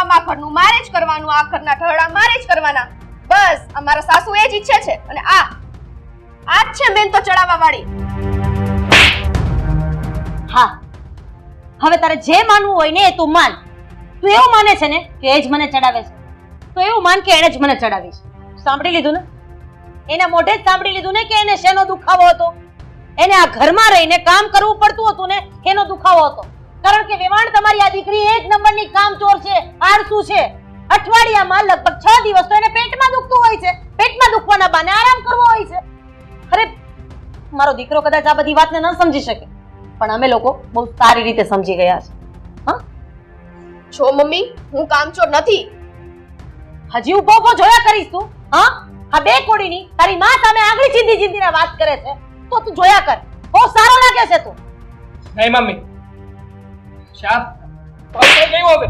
આ ઘરનું મારે જ કરવાનું, આ ઘરના ઢળા મારે જ કરવાના. બસ અમારા સાસુ એ જ ઈચ્છે છે. અને આ જ છે મેન તો ચડાવવા વાળી. હા, હવે તારે જે માનવું હોય ને એ તું માન. તું એવું માને છે ને કે એ જ મને ચડાવે છે, તો એવું માન કે એને જ મને ચડાવી છે. સાંભળી લીધું ને? એના મોઢે જ સાંભળી લીધું ને કે એને શેનો દુખાવો હતો. એને આ ઘરમાં રહીને કામ કરવું પડતું હતું ને એનો દુખાવો હતો. કારણ કે વેવાણ તમારી આ દીકરી એક નંબરની કામચોર છે, આળસુ છે. અઠવાડિયામાં લગભગ 6 દિવસ તો એને પેટમાં દુખતું હોય છે. પેટમાં દુખવાના બહાને આરામ કરવો હોય છે. અરે મારો દીકરો કદાચ આ બધી વાતને ન સમજી શકે, પણ અમે લોકો બહુ સારી રીતે સમજી ગયા છે. હા, જો મમ્મી, હું કામચોર નથી. હજી ઊભો ઊભો જોયા કરીશ તું. હા, આ બે કોડીની તારી માં સામે આંગળી ચીંધી ચીંધીને વાત કરે છે તો તું જોયા કર. બહુ સારો લાગે છે તું. નહીં મમ્મી, શાપ તો થઈ ગયું હવે.